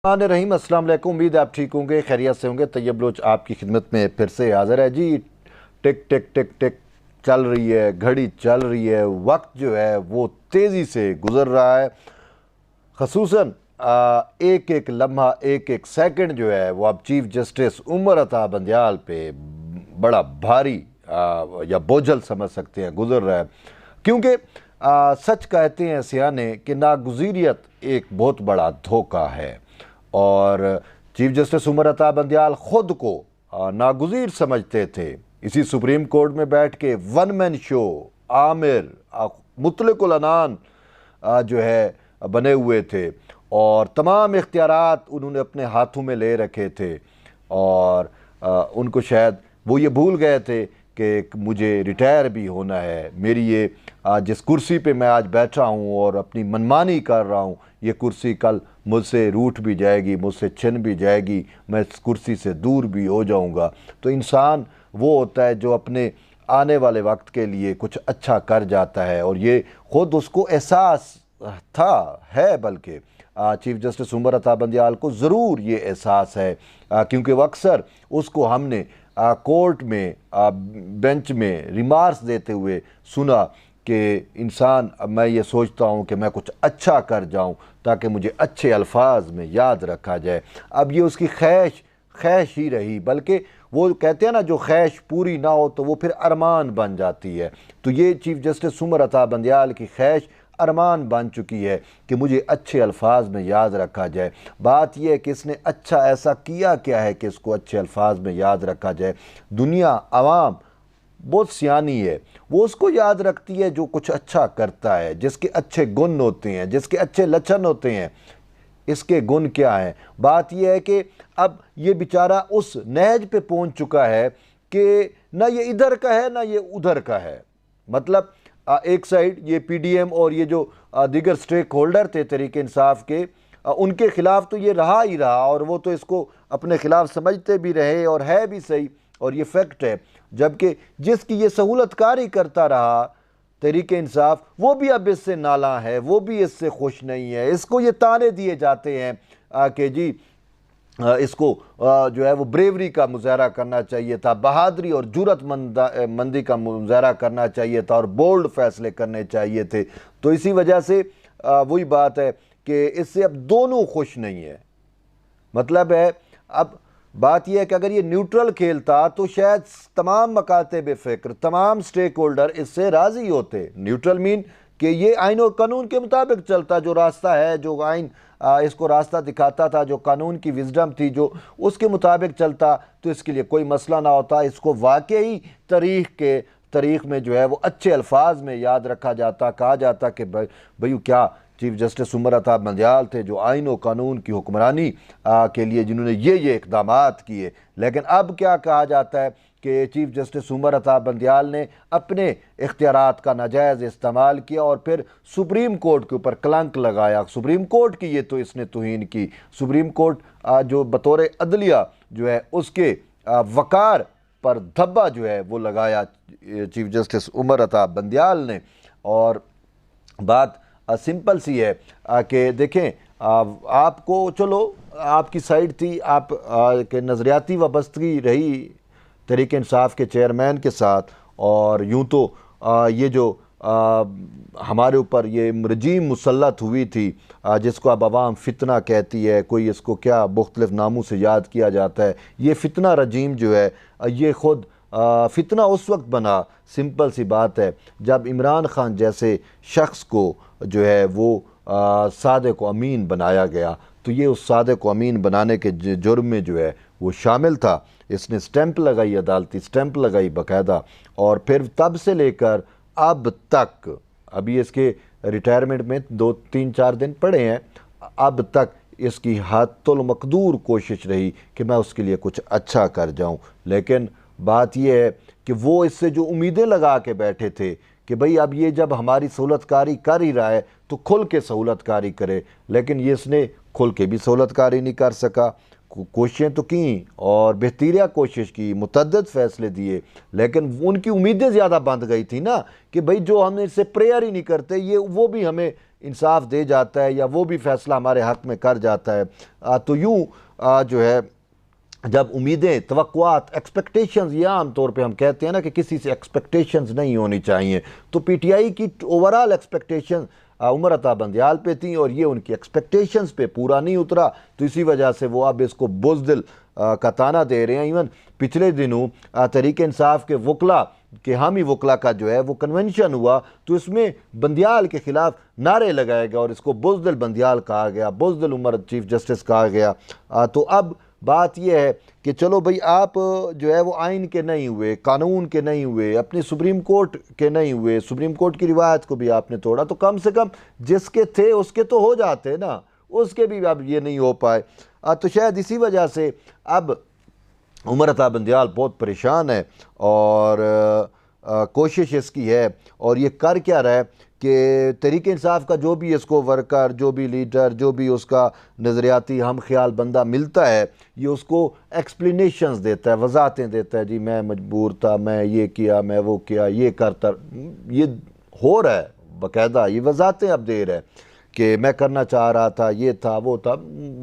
रहीम अस्सलाम वालेकुम। उम्मीद है आप ठीक होंगे, खैरियत से होंगे। तैयब बलोच आपकी खिदमत में फिर से हाज़िर है जी। टिक टिक टिक टिक चल रही है, घड़ी चल रही है, वक्त जो है वो तेज़ी से गुज़र रहा है। ख़ुसूसन एक एक लम्हा, एक एक सेकंड जो है वो अब चीफ जस्टिस उमर अता बंदयाल पे बड़ा भारी या बोझल समझ सकते हैं गुज़र रहा है। क्योंकि सच कहते हैं सियाने कि नागुज़ीरियत एक बहुत बड़ा धोखा है और चीफ जस्टिस उमर अता बंदयाल ख़ुद को नागुज़ीर समझते थे। इसी सुप्रीम कोर्ट में बैठ के वन मैन शो आमिर मुतलकुल अनान जो है बने हुए थे और तमाम इख्तियारात उन्होंने अपने हाथों में ले रखे थे और उनको शायद वो ये भूल गए थे कि मुझे रिटायर भी होना है। मेरी ये जिस कुर्सी पे मैं आज बैठा हूँ और अपनी मनमानी कर रहा हूँ, ये कुर्सी कल मुझसे रूठ भी जाएगी, मुझसे छिन भी जाएगी, मैं इस कुर्सी से दूर भी हो जाऊँगा। तो इंसान वो होता है जो अपने आने वाले वक्त के लिए कुछ अच्छा कर जाता है और ये ख़ुद उसको एहसास था है। बल्कि चीफ जस्टिस उमर अता बंदयाल को ज़रूर ये एहसास है क्योंकि वो अक्सर उसको हमने कोर्ट में बेंच में रिमार्क्स देते हुए सुना कि इंसान मैं ये सोचता हूँ कि मैं कुछ अच्छा कर जाऊँ ताकि मुझे अच्छे अल्फाज में याद रखा जाए। अब ये उसकी ख्वाहिश ही रही, बल्कि वो कहते हैं ना, जो ख्वाहिश पूरी ना हो तो वो फिर अरमान बन जाती है। तो ये चीफ जस्टिस उमर अता बंदयाल की ख्वाहिश अरमान बन चुकी है कि मुझे अच्छे अल्फाज में याद रखा जाए। बात यह है कि इसने अच्छा ऐसा किया क्या है कि इसको अच्छे अल्फाज में याद रखा जाए। दुनिया आवाम बहुत सियानी है, वो उसको याद रखती है जो कुछ अच्छा करता है, जिसके अच्छे गुण होते हैं, जिसके अच्छे लक्षण होते हैं। इसके गुण क्या हैं? बात यह है कि अब ये बेचारा उस नहज पे पहुंच चुका है कि ना ये इधर का है ना ये उधर का है। मतलब एक साइड ये पीडीएम और ये जो दीगर स्टेक होल्डर थे तहरीक इंसाफ के, उनके खिलाफ तो ये रहा ही रहा और वो तो इसको अपने खिलाफ समझते भी रहे और है भी सही और ये फैक्ट है। जबकि जिसकी ये सहूलतकारी करता रहा तहरीक इंसाफ, वो भी अब इससे नाला है, वो भी इससे खुश नहीं है। इसको ये ताने दिए जाते हैं कि जी इसको जो है वो ब्रेवरी का मुजाहरा करना चाहिए था, बहादुरी और जुर्रतमंदी का मुजाहरा करना चाहिए था और बोल्ड फैसले करने चाहिए थे। तो इसी वजह से वही बात है कि इससे अब दोनों खुश नहीं है। मतलब है, अब बात यह है कि अगर ये न्यूट्रल खेलता तो शायद तमाम मकातब फ़िक्र, तमाम स्टेक होल्डर इससे राज़ी होते। न्यूट्रल मीन कि ये आइन और कानून के मुताबिक चलता, जो रास्ता है, जो आइन इसको रास्ता दिखाता था, जो कानून की विजडम थी, जो उसके मुताबिक चलता, तो इसके लिए कोई मसला ना होता। इसको वाकई तारीख़ में जो है वो अच्छे अल्फाज में याद रखा जाता, कहा जाता कि भाई क्या चीफ जस्टिस उमर अता बंदयाल थे जो आइन और कानून की हुक्मरानी के लिए जिन्होंने ये इक़दाम किए। लेकिन अब क्या कहा जाता है कि चीफ जस्टिस उमर अता बंदयाल ने अपने इख्तियारात का नाजायज़ इस्तेमाल किया और फिर सुप्रीम कोर्ट के ऊपर कलंक लगाया। सुप्रीम कोर्ट की ये तो इसने तौहीन की। सुप्रीम कोर्ट जो बतौर अदलिया जो है उसके वक़ार पर धब्बा जो है वो लगाया चीफ जस्टिस उमर अता बंदयाल ने। और बात सिंपल सी है कि देखें, आपको चलो आपकी साइड थी, आप के नज़रियाती वाबस्तगी रही तहरीक इंसाफ के चेयरमैन के साथ और यूँ तो ये जो हमारे ऊपर ये रजीम मुसल्लत हुई थी जिसको अब आवाम फितना कहती है, कोई इसको क्या मुख्तलिफ नामों से याद किया जाता है। ये फितना रजीम जो है ये ख़ुद फितना उस वक्त बना, सिंपल सी बात है, जब इमरान ख़ान जैसे शख्स को जो है वो सादिक अमीन बनाया गया। तो ये उस सादिक अमीन बनाने के जुर्म में जो है वो शामिल था। इसने स्टैंप लगाई, अदालती स्टैंप लगाई बाकायदा, और फिर तब से लेकर अब तक, अभी इसके रिटायरमेंट में 2-3-4 दिन पड़े हैं, अब तक इसकी हद्दुल मकदूर कोशिश रही कि मैं उसके लिए कुछ अच्छा कर जाऊं। लेकिन बात यह है कि वो इससे जो उम्मीदें लगा के बैठे थे कि भाई अब ये जब हमारी सहूलतकारी कर ही रहा है तो खुल के सहूलतकारी करे, लेकिन ये इसने खुल के भी सहूलतकारी नहीं कर सका। कोशिशें तो की और बेहतरीन कोशिश की, मुतअद्दिद फ़ैसले दिए, लेकिन उनकी उम्मीदें ज़्यादा बंध गई थी ना कि भाई जो हम इससे प्रेयर ही नहीं करते, ये वो भी हमें इंसाफ दे जाता है या वो भी फैसला हमारे हक़ में कर जाता है। तो यूँ जो है जब उम्मीदें, तवक्कुआत, एक्सपेक्टेशंस, ये आम तौर पे हम कहते हैं ना कि किसी से एक्सपेक्टेशंस नहीं होनी चाहिए, तो पीटीआई की ओवरऑल एक्सपेक्टेशन उमर अता बंदियाल पे थी और ये उनकी एक्सपेक्टेशंस पे पूरा नहीं उतरा, तो इसी वजह से वो अब इसको बुज़दिल का ताना दे रहे हैं। इवन पिछले दिनों तहरीक इंसाफ के वकला के हामी वकला का जो है वो कन्वेंशन हुआ, तो इसमें बंदियाल के ख़िलाफ़ नारे लगाए गए और इसको बुज़दिल बंदियाल कहा गया, बुज़दिल उमर चीफ जस्टिस कहा गया। तो अब बात यह है कि चलो भाई, आप जो है वो आइन के नहीं हुए, कानून के नहीं हुए, अपनी सुप्रीम कोर्ट के नहीं हुए, सुप्रीम कोर्ट की रिवायत को भी आपने तोड़ा, तो कम से कम जिसके थे उसके तो हो जाते ना, उसके भी अब ये नहीं हो पाए। तो शायद इसी वजह से अब उमर अता बंदियाल बहुत परेशान है और कोशिश इसकी है, और ये कर क्या रहा है कि तहरीक इंसाफ का जो भी इसको वर्कर, जो भी लीडर, जो भी उसका नज़रियाती हम ख्याल बंदा मिलता है, ये उसको एक्सप्लेनेशंस देता है, वजाहतें देता है, जी मैं मजबूर था, मैं ये किया, मैं वो किया, ये करता, ये हो रहा है बाकायदा, ये वजाहतें अब दे रहा है कि मैं करना चाह रहा था, ये था, वो था,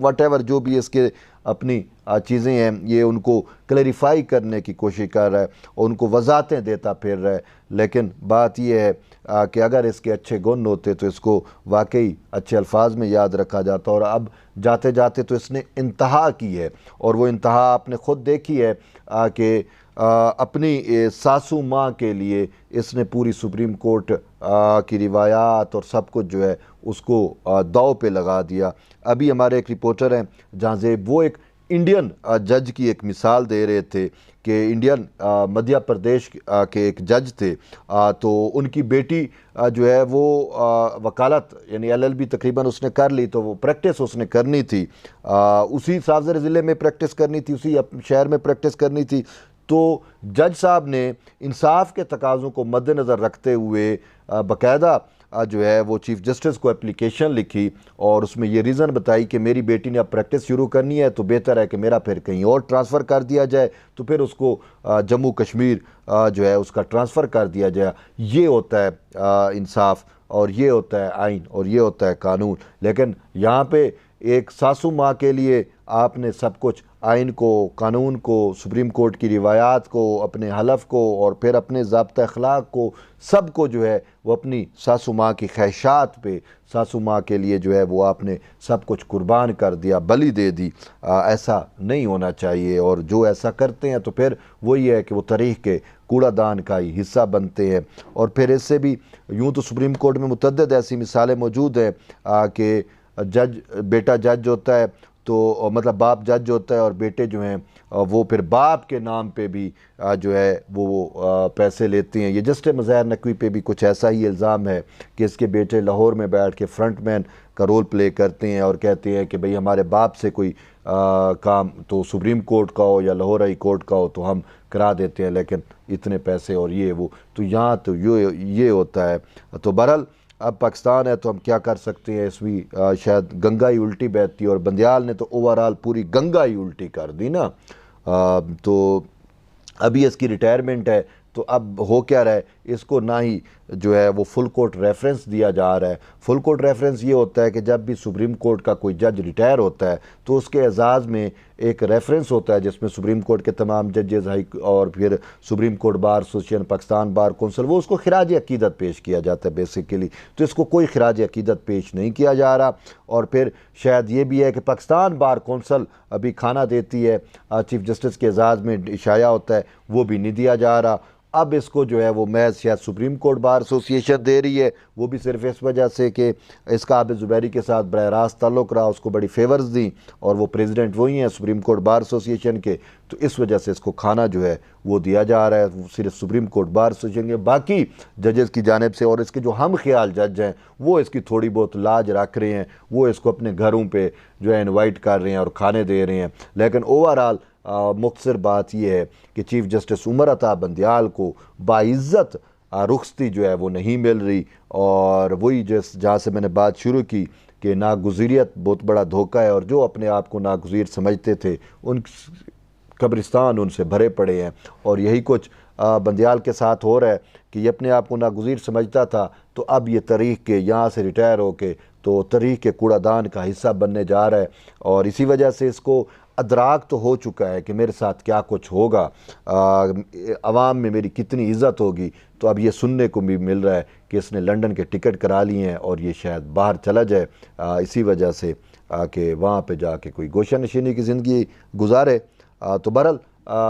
वटेवर जो भी इसके अपनी चीज़ें हैं, ये उनको क्लैरिफाई करने की कोशिश कर रहा है और उनको वजाहतें देता फिर रहा है। लेकिन बात यह है कि अगर इसके अच्छे गुण होते तो इसको वाकई अच्छे अल्फाज में याद रखा जाता, और अब जाते जाते तो इसने इंतहा की है, और वो इंतहा आपने ख़ुद देखी है कि अपनी सासू माँ के लिए इसने पूरी सुप्रीम कोर्ट की रिवायात और सब कुछ जो है उसको दाव पे लगा दिया। अभी हमारे एक रिपोर्टर हैं जहाँ से वो एक इंडियन जज की एक मिसाल दे रहे थे कि इंडियन मध्य प्रदेश के एक जज थे, तो उनकी बेटी जो है वो वकालत यानी एलएलबी तकरीबन उसने कर ली, तो वो प्रैक्टिस उसने करनी थी, उसी साफजर ज़िले में प्रैक्टिस करनी थी, उसी शहर में प्रैक्टिस करनी थी। तो जज साहब ने इंसाफ के तकाज़ों को मद्देनज़र रखते हुए बाकायदा जो है वो चीफ़ जस्टिस को एप्लीकेशन लिखी और उसमें ये रीज़न बताई कि मेरी बेटी ने अब प्रैक्टिस शुरू करनी है, तो बेहतर है कि मेरा फिर कहीं और ट्रांसफ़र कर दिया जाए, तो फिर उसको जम्मू कश्मीर जो है उसका ट्रांसफ़र कर दिया जाए। ये होता है इंसाफ, और ये होता है आइन, और ये होता है कानून। लेकिन यहाँ पे एक सासू माँ के लिए आपने सब कुछ, आइन को, कानून को, सुप्रीम कोर्ट की रिवायात को, अपने हलफ को, और फिर अपने ज़ाब्ता अखलाक को, सब को जो है वो अपनी सासू माँ की ख्वाहिशात पे, सासू माँ के लिए जो है वो आपने सब कुछ कुर्बान कर दिया, बलि दे दी। ऐसा नहीं होना चाहिए, और जो ऐसा करते हैं तो फिर वही है कि वो तारीख़ के कूड़ादान का ही हिस्सा बनते हैं। और फिर इससे भी यूँ तो सुप्रीम कोर्ट में मुतअद्दिद ऐसी मिसालें मौजूद हैं कि जज, बेटा जज होता है, तो मतलब बाप जज होता है और बेटे जो हैं वो फिर बाप के नाम पे भी जो है वो पैसे लेते हैं। ये जस्ट मज़ाहिर नकवी पे भी कुछ ऐसा ही इल्ज़ाम है कि इसके बेटे लाहौर में बैठ के फ्रंटमैन का रोल प्ले करते हैं और कहते हैं कि भाई हमारे बाप से कोई काम तो सुप्रीम कोर्ट का हो या लाहौर हाई कोर्ट का हो तो हम करा देते हैं, लेकिन इतने पैसे और ये वो, तो यहाँ तो ये होता है। तो बहरहाल अब पाकिस्तान है तो हम क्या कर सकते हैं, इसमें शायद गंगा ही उल्टी बहती, और बंदियाल ने तो ओवरऑल पूरी गंगा ही उल्टी कर दी ना। तो अभी इसकी रिटायरमेंट है, तो अब हो क्या रहा है, इसको ना ही जो है वो फुल कोर्ट रेफरेंस दिया जा रहा है। फुल कोर्ट रेफरेंस ये होता है कि जब भी सुप्रीम कोर्ट का कोई जज रिटायर होता है तो उसके एजाज़ में एक रेफरेंस होता है जिसमें सुप्रीम कोर्ट के तमाम जजेस, हाई और फिर supreme court bar association, Pakistan bar council, वो उसको खिराज अकीदत पेश किया जाता है बेसिकली। तो इसको कोई खिराज अकीदत पेश नहीं किया जा रहा। और फिर शायद ये भी है कि पाकिस्तान बार कौंसिल अभी खाना देती है, चीफ जस्टिस के एजाज़ में इशाया होता है, वो भी नहीं दिया जा रहा। अब इसको जो है वो महज शायद सुप्रीम कोर्ट बार एसोसिएशन दे रही है, वो भी सिर्फ इस वजह से कि इसका आबिद ज़ुबैरी के साथ बरह रास्त ताल्लुक़ रहा, उसको बड़ी फेवर्स दी, और वो प्रेसिडेंट वही हैं सुप्रीम कोर्ट बार एसोसिएशन के, तो इस वजह से इसको खाना जो है वो दिया जा रहा है वो सिर्फ सुप्रीम कोर्ट बार एसोसिएशन के। बाकी जजेस की जानिब से और इसके जो हम ख्याल जज हैं वो इसकी थोड़ी बहुत लाज रख रहे हैं, वो इसको अपने घरों पर जो है इन्वाइट कर रहे हैं और खाने दे रहे हैं। लेकिन ओवरऑल मुख्तसर बात यह है कि चीफ जस्टिस उमर अता बंदियाल को बाइज़्ज़त रुखसती जो है वो नहीं मिल रही, और वही जहाँ से मैंने बात शुरू की कि नागुज़ीरियत बहुत बड़ा धोखा है, और जो अपने आप को नागुज़ीर समझते थे उन कब्रिस्तान उनसे भरे पड़े हैं। और यही कुछ बंदियाल के साथ हो रहा है कि ये अपने आप को नागुज़ीर समझता था, तो अब ये तरीक़ के यहाँ से रिटायर होके तो तरीक़ के कूड़ादान का हिस्सा बनने जा रहा है। और इसी वजह से इसको अदराक तो हो चुका है कि मेरे साथ क्या कुछ होगा, आवाम में मेरी कितनी इज़्ज़त होगी। तो अब ये सुनने को भी मिल रहा है कि इसने लंदन के टिकट करा लिए हैं और ये शायद बाहर चला जाए, इसी वजह से कि वहाँ पे जाके कोई गोशा नशीनी की ज़िंदगी गुजारे। तो बहरहाल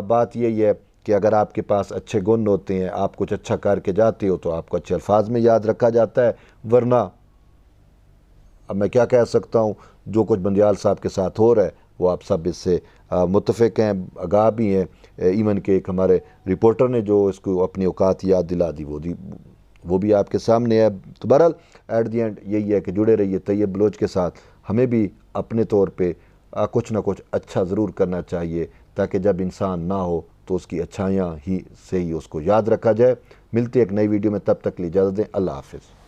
बात यही है कि अगर आपके पास अच्छे गुण होते हैं, आप कुछ अच्छा करके जाते हो, तो आपको अच्छे अल्फाज में याद रखा जाता है। वरना अब मैं क्या कह सकता हूँ, जो कुछ बंदियाल साहब के साथ हो रहा है वो आप सब इससे मुत्तफ़िक हैं, आगाह भी हैं। इवन के एक हमारे रिपोर्टर ने जो इसको अपनी औकात याद दिला दी, वो भी आपके सामने है। तो बहरहाल एट दी एंड यही है कि जुड़े रहिए तैयब बलोच के साथ। हमें भी अपने तौर पे कुछ ना कुछ अच्छा ज़रूर करना चाहिए, ताकि जब इंसान ना हो तो उसकी अच्छाइयाँ ही से ही उसको याद रखा जाए। मिलते एक नई वीडियो में, तब तक के लिए इजाज़त दें। अल्लाह हाफ़िज़।